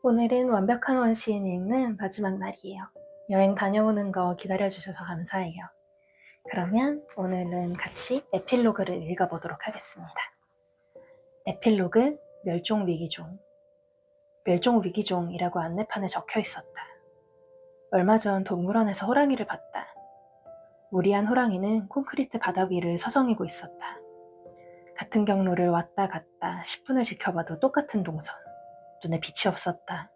오늘은 완벽한 원시인 읽는 마지막 날이에요. 여행 다녀오는 거 기다려주셔서 감사해요. 그러면 오늘은 같이 에필로그를 읽어보도록 하겠습니다. 에필로그 멸종위기종. 멸종위기종이라고 안내판에 적혀 있었다. 얼마 전 동물원에서 호랑이를 봤다. 무리한 호랑이는 콘크리트 바닥 위를 서성이고 있었다. 같은 경로를 왔다 갔다 10분을 지켜봐도 똑같은 동선. 눈에 빛이 없었다.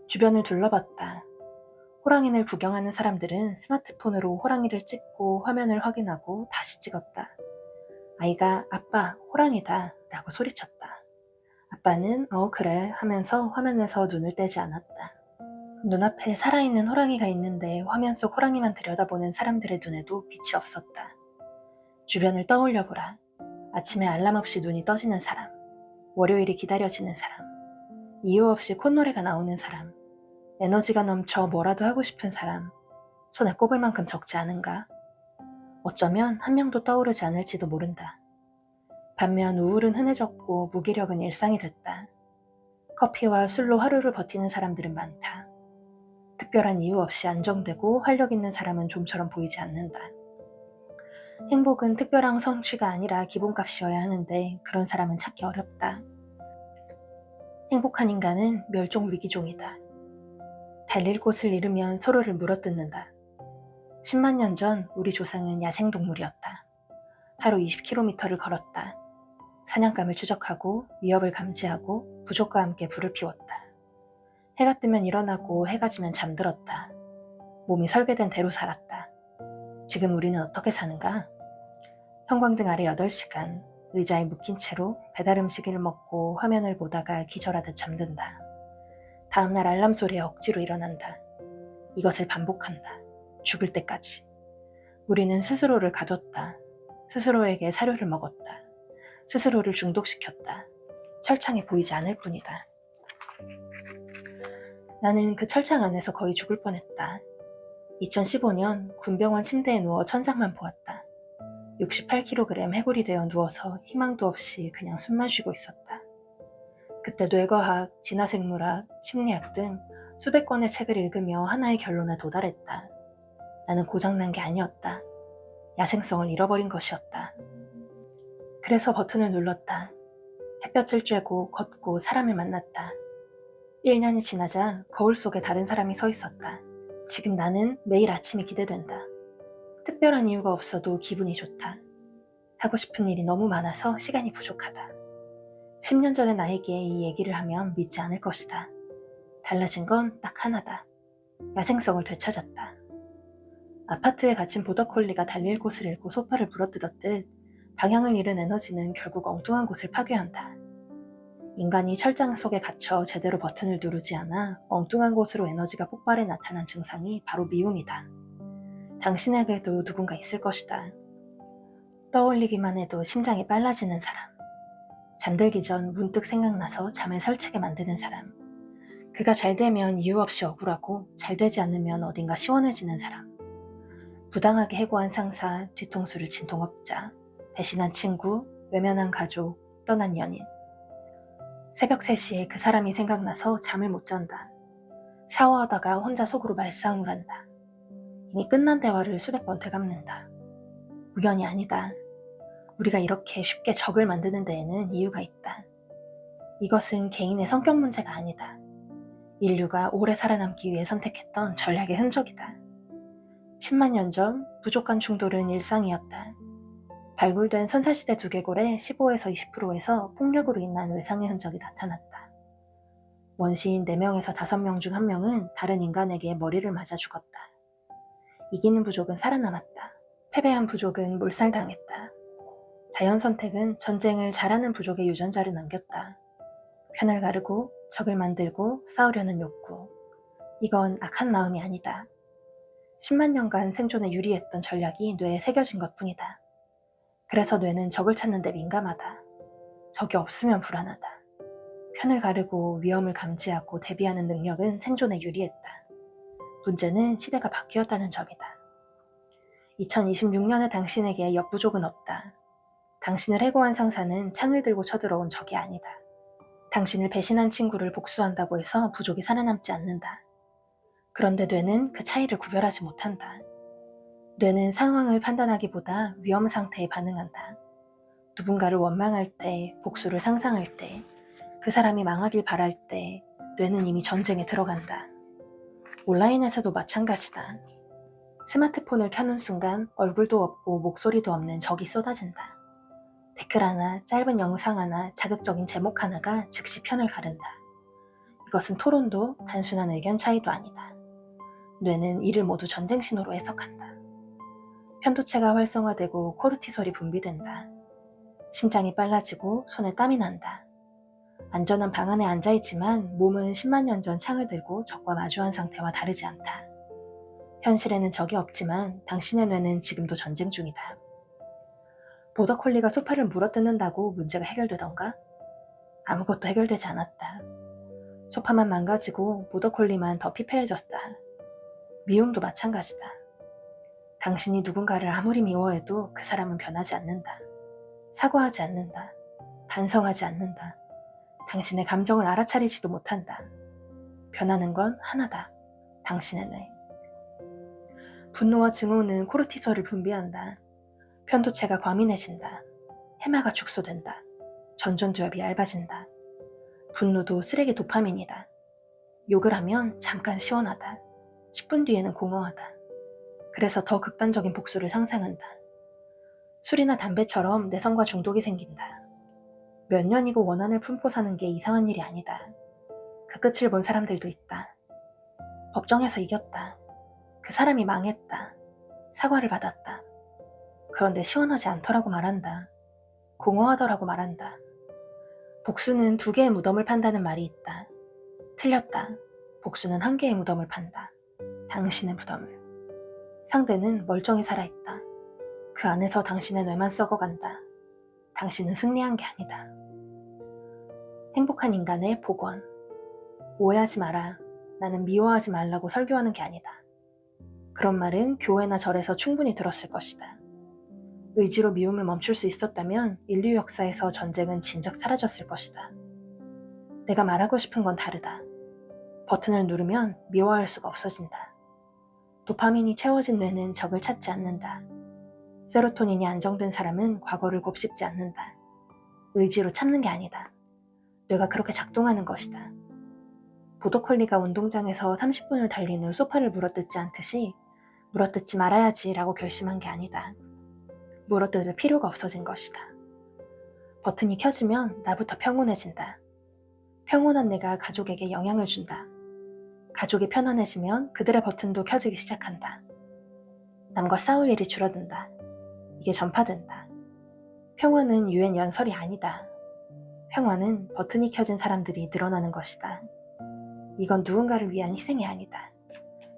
주변을 둘러봤다. 호랑이를 구경하는 사람들은 스마트폰으로 호랑이를 찍고 화면을 확인하고 다시 찍었다. 아이가 아빠, 호랑이다 라고 소리쳤다. 아빠는 그래 하면서 화면에서 눈을 떼지 않았다. 눈앞에 살아있는 호랑이가 있는데 화면 속 호랑이만 들여다보는 사람들의 눈에도 빛이 없었다. 주변을 떠올려보라. 아침에 알람 없이 눈이 떠지는 사람, 월요일이 기다려지는 사람, 이유 없이 콧노래가 나오는 사람, 에너지가 넘쳐 뭐라도 하고 싶은 사람, 손에 꼽을 만큼 적지 않은가? 어쩌면 한 명도 떠오르지 않을지도 모른다. 반면 우울은 흔해졌고 무기력은 일상이 됐다. 커피와 술로 하루를 버티는 사람들은 많다. 특별한 이유 없이 안정되고 활력 있는 사람은 좀처럼 보이지 않는다. 행복은 특별한 성취가 아니라 기본값이어야 하는데 그런 사람은 찾기 어렵다. 행복한 인간은 멸종위기종이다. 달릴 곳을 잃으면 서로를 물어뜯는다. 10만 년 전 우리 조상은 야생동물이었다. 하루 20km를 걸었다. 사냥감을 추적하고 위협을 감지하고 부족과 함께 불을 피웠다. 해가 뜨면 일어나고 해가 지면 잠들었다. 몸이 설계된 대로 살았다. 지금 우리는 어떻게 사는가? 형광등 아래 8시간, 의자에 묶인 채로 배달 음식을 먹고 화면을 보다가 기절하듯 잠든다. 다음날 알람 소리에 억지로 일어난다. 이것을 반복한다. 죽을 때까지. 우리는 스스로를 가뒀다. 스스로에게 사료를 먹었다. 스스로를 중독시켰다. 철창이 보이지 않을 뿐이다. 나는 그 철창 안에서 거의 죽을 뻔했다. 2015년 군병원 침대에 누워 천장만 보았다. 68kg 해골이 되어 누워서 희망도 없이 그냥 숨만 쉬고 있었다. 그때 뇌과학, 진화생물학, 심리학 등 수백 권의 책을 읽으며 하나의 결론에 도달했다. 나는 고장난 게 아니었다. 야생성을 잃어버린 것이었다. 그래서 버튼을 눌렀다. 햇볕을 쬐고 걷고 사람을 만났다. 1년이 지나자 거울 속에 다른 사람이 서 있었다. 지금 나는 매일 아침이 기대된다. 특별한 이유가 없어도 기분이 좋다. 하고 싶은 일이 너무 많아서 시간이 부족하다. 10년 전의 나에게 이 얘기를 하면 믿지 않을 것이다. 달라진 건 딱 하나다. 야생성을 되찾았다. 아파트에 갇힌 보더콜리가 달릴 곳을 잃고 소파를 물어뜯었듯 방향을 잃은 에너지는 결국 엉뚱한 곳을 파괴한다. 인간이 철장 속에 갇혀 제대로 버튼을 누르지 않아 엉뚱한 곳으로 에너지가 폭발해 나타난 증상이 바로 미움이다. 당신에게도 누군가 있을 것이다. 떠올리기만 해도 심장이 빨라지는 사람. 잠들기 전 문득 생각나서 잠을 설치게 만드는 사람. 그가 잘 되면 이유 없이 억울하고 잘 되지 않으면 어딘가 시원해지는 사람. 부당하게 해고한 상사, 뒤통수를 친 동업자, 배신한 친구, 외면한 가족, 떠난 연인. 새벽 3시에 그 사람이 생각나서 잠을 못 잔다. 샤워하다가 혼자 속으로 말싸움을 한다. 이미 끝난 대화를 수백 번 되갚는다. 우연이 아니다. 우리가 이렇게 쉽게 적을 만드는 데에는 이유가 있다. 이것은 개인의 성격 문제가 아니다. 인류가 오래 살아남기 위해 선택했던 전략의 흔적이다. 10만 년 전 부족한 충돌은 일상이었다. 발굴된 선사시대 두개골의 15에서 20%에서 폭력으로 인한 외상의 흔적이 나타났다. 원시인 4명에서 5명 중 1명은 다른 인간에게 머리를 맞아 죽었다. 이기는 부족은 살아남았다. 패배한 부족은 몰살당했다. 자연 선택은 전쟁을 잘하는 부족의 유전자를 남겼다. 편을 가르고 적을 만들고 싸우려는 욕구. 이건 악한 마음이 아니다. 10만 년간 생존에 유리했던 전략이 뇌에 새겨진 것뿐이다. 그래서 뇌는 적을 찾는 데 민감하다. 적이 없으면 불안하다. 편을 가르고 위험을 감지하고 대비하는 능력은 생존에 유리했다. 문제는 시대가 바뀌었다는 점이다. 2026년의 당신에게 역부족은 없다. 당신을 해고한 상사는 창을 들고 쳐들어온 적이 아니다. 당신을 배신한 친구를 복수한다고 해서 부족이 살아남지 않는다. 그런데 뇌는 그 차이를 구별하지 못한다. 뇌는 상황을 판단하기보다 위험 상태에 반응한다. 누군가를 원망할 때, 복수를 상상할 때, 그 사람이 망하길 바랄 때 뇌는 이미 전쟁에 들어간다. 온라인에서도 마찬가지다. 스마트폰을 켜는 순간 얼굴도 없고 목소리도 없는 적이 쏟아진다. 댓글 하나, 짧은 영상 하나, 자극적인 제목 하나가 즉시 편을 가른다. 이것은 토론도 단순한 의견 차이도 아니다. 뇌는 이를 모두 전쟁 신호로 해석한다. 편도체가 활성화되고 코르티솔이 분비된다. 심장이 빨라지고 손에 땀이 난다. 안전한 방 안에 앉아있지만 몸은 10만 년 전 창을 들고 적과 마주한 상태와 다르지 않다. 현실에는 적이 없지만 당신의 뇌는 지금도 전쟁 중이다. 보더콜리가 소파를 물어뜯는다고 문제가 해결되던가? 아무것도 해결되지 않았다. 소파만 망가지고 보더콜리만 더 피폐해졌다. 미움도 마찬가지다. 당신이 누군가를 아무리 미워해도 그 사람은 변하지 않는다. 사과하지 않는다. 반성하지 않는다. 당신의 감정을 알아차리지도 못한다. 변하는 건 하나다. 당신의 뇌. 분노와 증오는 코르티솔을 분비한다. 편도체가 과민해진다. 해마가 축소된다. 전전두엽이 얇아진다. 분노도 쓰레기 도파민이다. 욕을 하면 잠깐 시원하다. 10분 뒤에는 공허하다. 그래서 더 극단적인 복수를 상상한다. 술이나 담배처럼 내성과 중독이 생긴다. 몇 년이고 원한을 품고 사는 게 이상한 일이 아니다. 그 끝을 본 사람들도 있다. 법정에서 이겼다. 그 사람이 망했다. 사과를 받았다. 그런데 시원하지 않더라고 말한다. 공허하더라고 말한다. 복수는 2개의 무덤을 판다는 말이 있다. 틀렸다. 복수는 1개의 무덤을 판다. 당신의 무덤을. 상대는 멀쩡히 살아있다. 그 안에서 당신의 뇌만 썩어간다. 당신은 승리한 게 아니다. 행복한 인간의 복원. 오해하지 마라. 나는 미워하지 말라고 설교하는 게 아니다. 그런 말은 교회나 절에서 충분히 들었을 것이다. 의지로 미움을 멈출 수 있었다면 인류 역사에서 전쟁은 진작 사라졌을 것이다. 내가 말하고 싶은 건 다르다. 버튼을 누르면 미워할 수가 없어진다. 도파민이 채워진 뇌는 적을 찾지 않는다. 세로토닌이 안정된 사람은 과거를 곱씹지 않는다. 의지로 참는 게 아니다. 뇌가 그렇게 작동하는 것이다. 보더콜리가 운동장에서 30분을 달린 후 소파를 물어뜯지 않듯이 물어뜯지 말아야지 라고 결심한 게 아니다. 물어뜯을 필요가 없어진 것이다. 버튼이 켜지면 나부터 평온해진다. 평온한 내가 가족에게 영향을 준다. 가족이 편안해지면 그들의 버튼도 켜지기 시작한다. 남과 싸울 일이 줄어든다. 이게 전파된다. 평화는 유엔 연설이 아니다. 평화는 버튼이 켜진 사람들이 늘어나는 것이다. 이건 누군가를 위한 희생이 아니다.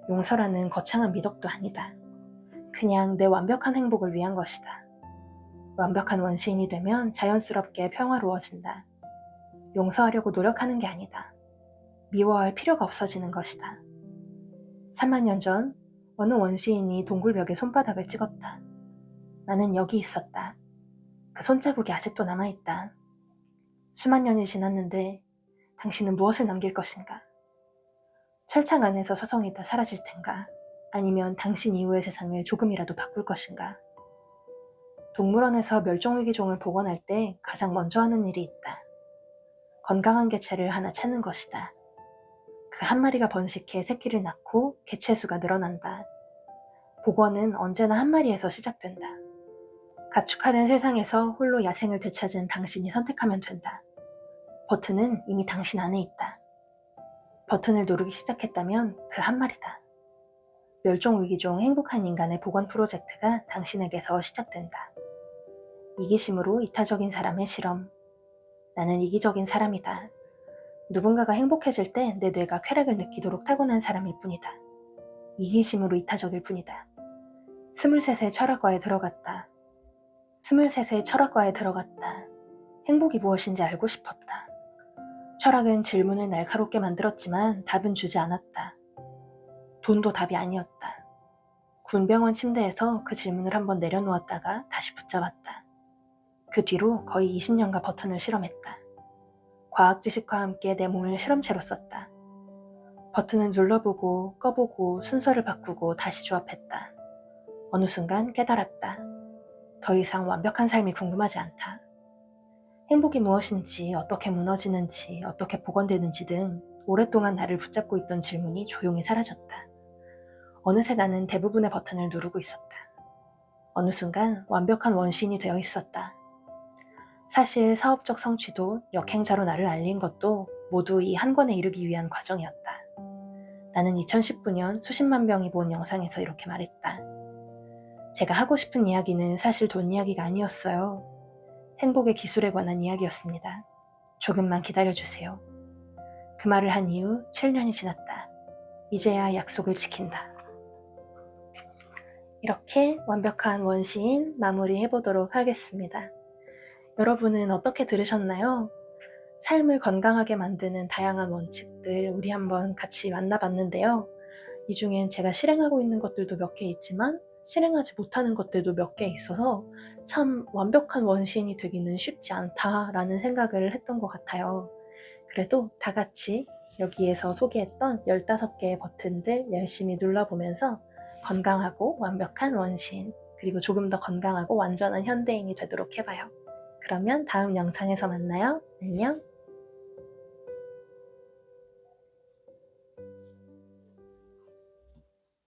용서라는 거창한 미덕도 아니다. 그냥 내 완벽한 행복을 위한 것이다. 완벽한 원시인이 되면 자연스럽게 평화로워진다. 용서하려고 노력하는 게 아니다. 미워할 필요가 없어지는 것이다. 3만 년 전 어느 원시인이 동굴벽에 손바닥을 찍었다. 나는 여기 있었다. 그 손자국이 아직도 남아있다. 수만 년이 지났는데 당신은 무엇을 남길 것인가? 철창 안에서 서성이다 사라질 텐가? 아니면 당신 이후의 세상을 조금이라도 바꿀 것인가? 동물원에서 멸종위기종을 복원할 때 가장 먼저 하는 일이 있다. 건강한 개체를 하나 찾는 것이다. 그 한 마리가 번식해 새끼를 낳고 개체 수가 늘어난다. 복원은 언제나 한 마리에서 시작된다. 가축화된 세상에서 홀로 야생을 되찾은 당신이 선택하면 된다. 버튼은 이미 당신 안에 있다. 버튼을 누르기 시작했다면 그 한 마리다. 멸종위기종 행복한 인간의 복원 프로젝트가 당신에게서 시작된다. 이기심으로 이타적인 사람의 실험. 나는 이기적인 사람이다. 누군가가 행복해질 때 내 뇌가 쾌락을 느끼도록 타고난 사람일 뿐이다. 이기심으로 이타적일 뿐이다. 23세 철학과에 들어갔다. 23세 철학과에 들어갔다. 행복이 무엇인지 알고 싶었다. 철학은 질문을 날카롭게 만들었지만 답은 주지 않았다. 돈도 답이 아니었다. 군병원 침대에서 그 질문을 한번 내려놓았다가 다시 붙잡았다. 그 뒤로 거의 20년간 버튼을 실험했다. 과학 지식과 함께 내 몸을 실험체로 썼다. 버튼을 눌러보고 꺼보고 순서를 바꾸고 다시 조합했다. 어느 순간 깨달았다. 더 이상 완벽한 삶이 궁금하지 않다. 행복이 무엇인지, 어떻게 무너지는지, 어떻게 복원되는지 등 오랫동안 나를 붙잡고 있던 질문이 조용히 사라졌다. 어느새 나는 대부분의 버튼을 누르고 있었다. 어느 순간 완벽한 원시인이 되어 있었다. 사실 사업적 성취도, 역행자로 나를 알린 것도 모두 이 한 권에 이르기 위한 과정이었다. 나는 2019년 수십만 명이 본 영상에서 이렇게 말했다. 제가 하고 싶은 이야기는 사실 돈 이야기가 아니었어요. 행복의 기술에 관한 이야기였습니다. 조금만 기다려주세요. 그 말을 한 이후 7년이 지났다. 이제야 약속을 지킨다. 이렇게 완벽한 원시인 마무리해보도록 하겠습니다. 여러분은 어떻게 들으셨나요? 삶을 건강하게 만드는 다양한 원칙들 우리 한번 같이 만나봤는데요. 이 중엔 제가 실행하고 있는 것들도 몇 개 있지만 실행하지 못하는 것들도 몇 개 있어서 참 완벽한 원시인이 되기는 쉽지 않다라는 생각을 했던 것 같아요. 그래도 다 같이 여기에서 소개했던 15개의 버튼들 열심히 눌러보면서 건강하고 완벽한 원시인, 그리고 조금 더 건강하고 완전한 현대인이 되도록 해봐요. 그러면 다음 영상에서 만나요. 안녕.